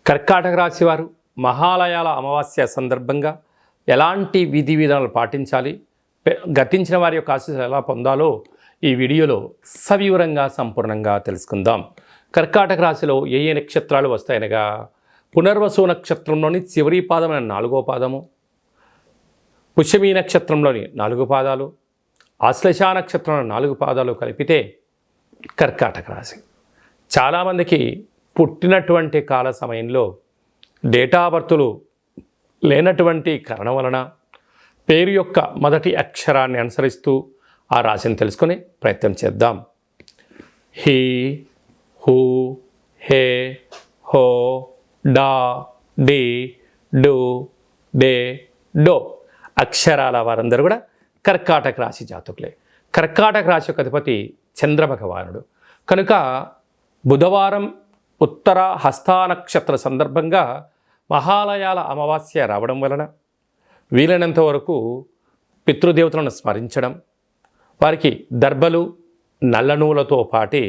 కర్కాటక రాశి వారు మహాలయాల అమావాస్య సందర్భంగా ఎలాంటి విధి విధానాలు పాటించాలి, గతించిన వారి యొక్క ఆశీస్సులు ఎలా పొందాలో ఈ వీడియోలో సవివరంగా సంపూర్ణంగా తెలుసుకుందాం. కర్కాటక రాశిలో ఏ ఏ నక్షత్రాలు వస్తాయనగా పునర్వసు నక్షత్రంలోని చివరి పాదమైన 4వ పాదము, పుష్యమీ నక్షత్రంలోని 4 పాదాలు, ఆశ్లేష నక్షత్రంలో 4 పాదాలు కలిపితే కర్కాటక రాశి. చాలామందికి పుట్టినటువంటి కాల సమయంలో డేటా బర్తులు లేనటువంటి కారణం వలన పేరు యొక్క మొదటి అక్షరాన్ని అనుసరిస్తూ ఆ రాశిని తెలుసుకునే ప్రయత్నం చేద్దాం. హీ, హూ, హే, హో, డా, డి, డు, డే, డో అక్షరాల వారందరూ కూడా కర్కాటక రాశి జాతకులే. కర్కాటక రాశి యొక్క అధిపతి చంద్ర భగవానుడు కనుక బుధవారం ఉత్తర హస్త నక్షత్ర సందర్భంగా మహాలయాల అమావాస్య రావడం వలన వీలైనంత వరకు పితృదేవతలను స్మరించడం, వారికి దర్భలు నల్ల నూలతో పాటి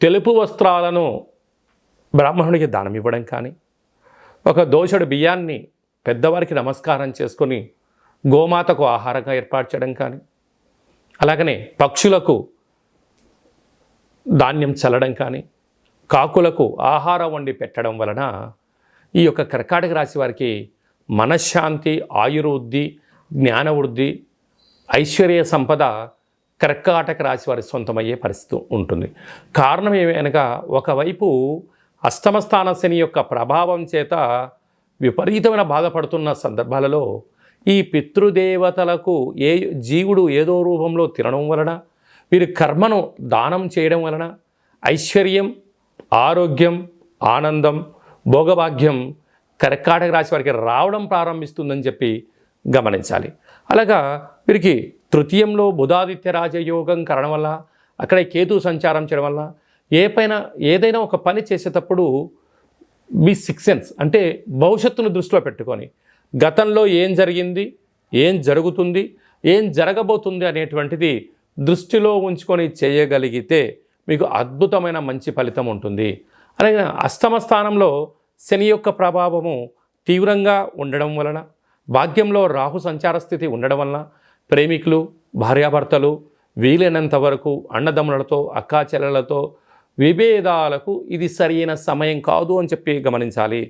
తెలుపు వస్త్రాలను బ్రాహ్మణుడికి దానం ఇవ్వడం కానీ, ఒక దోషుడు బియ్యాన్ని పెద్దవారికి నమస్కారం చేసుకొని గోమాతకు ఆహారంగా ఏర్పాటు చేయడం కానీ, అలాగనే పక్షులకు ధాన్యం చల్లడం కానీ, కాకులకు ఆహారం వండి పెట్టడం వలన ఈ యొక్క కర్కాటక రాశి వారికి మనశ్శాంతి, ఆయుర్వృద్ధి, జ్ఞానవృద్ధి, ఐశ్వర్య సంపద కర్కాటక రాశి వారి సొంతమయ్యే పరిస్థితి ఉంటుంది. కారణం ఏమనగా ఒకవైపు అష్టమ స్థాన శని యొక్క ప్రభావం చేత విపరీతమైన బాధపడుతున్న సందర్భాలలో ఈ పితృదేవతలకు జీవుడు ఏదో రూపంలో తినడం వలన, వీరి కర్మను దానం చేయడం వలన ఐశ్వర్యం, ఆరోగ్యం, ఆనందం, భోగభాగ్యం కర్కాటక రాశి వారికి రావడం ప్రారంభిస్తుందని చెప్పి గమనించాలి. అలాగా వీరికి తృతీయంలో బుధాదిత్య రాజయోగం కారణం వల్ల, అక్కడ కేతు సంచారం చేయడం వల్ల ఏదైనా ఒక పని చేసేటప్పుడు మీ సిక్స్ సెన్స్ అంటే భవిష్యత్తును దృష్టిలో పెట్టుకొని గతంలో ఏం జరిగింది, ఏం జరుగుతుంది, ఏం జరగబోతుంది అనేటువంటిది దృష్టిలో ఉంచుకొని చేయగలిగితే మీకు అద్భుతమైన మంచి ఫలితం ఉంటుంది. అలాగే అష్టమ స్థానంలో శని యొక్క ప్రభావము తీవ్రంగా ఉండడం వలన, భాగ్యంలో రాహు సంచార స్థితి ఉండడం వలన ప్రేమికులు, భార్యాభర్తలు వీలైనంత వరకు అన్నదమ్ములతో, అక్కాచెల్లెలతో విభేదాలకు ఇది సరైన సమయం కాదు అని చెప్పి గమనించాలి.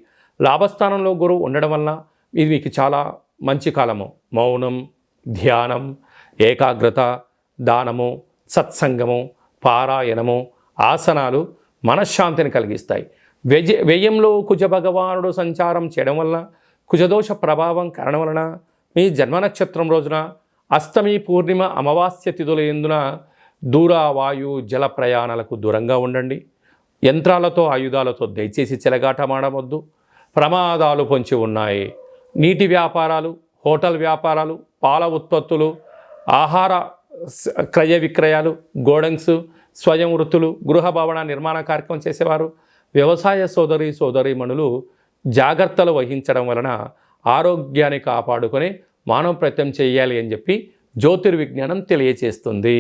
లాభస్థానంలో గురువు ఉండడం వలన ఇది మీకు చాలా మంచి కాలము. మౌనం, ధ్యానం, ఏకాగ్రత, దానము, సత్సంగము, పారాయణము, ఆసనాలు మనశ్శాంతిని కలిగిస్తాయి. వ్యయంలో కుజ భగవానుడు సంచారం చేయడం వలన, కుజదోష ప్రభావం కారణం వలన మీ జన్మ నక్షత్రం రోజున అష్టమి, పూర్ణిమ, అమావాస్య తిథుల యందున దూర వాయు జల ప్రయాణాలకు దూరంగా ఉండండి. యంత్రాలతో, ఆయుధాలతో దయచేసి చెలగాటమాడవద్దు. ప్రమాదాలు పొంచి ఉన్నాయి. నీటి వ్యాపారాలు, హోటల్ వ్యాపారాలు, పాల ఉత్పత్తులు, ఆహార క్రయ విక్రయాలు, గోడౌన్స్, స్వయం వృత్తులు, గృహ భవన నిర్మాణ కార్యక్రమం చేసేవారు, వ్యవసాయ సోదరీమణులు జాగ్రత్తలు వహించడం వలన ఆరోగ్యాన్ని కాపాడుకొని మానవ ప్రయత్నం చేయాలి అని చెప్పి జ్యోతిర్విజ్ఞానం తెలియచేస్తుంది.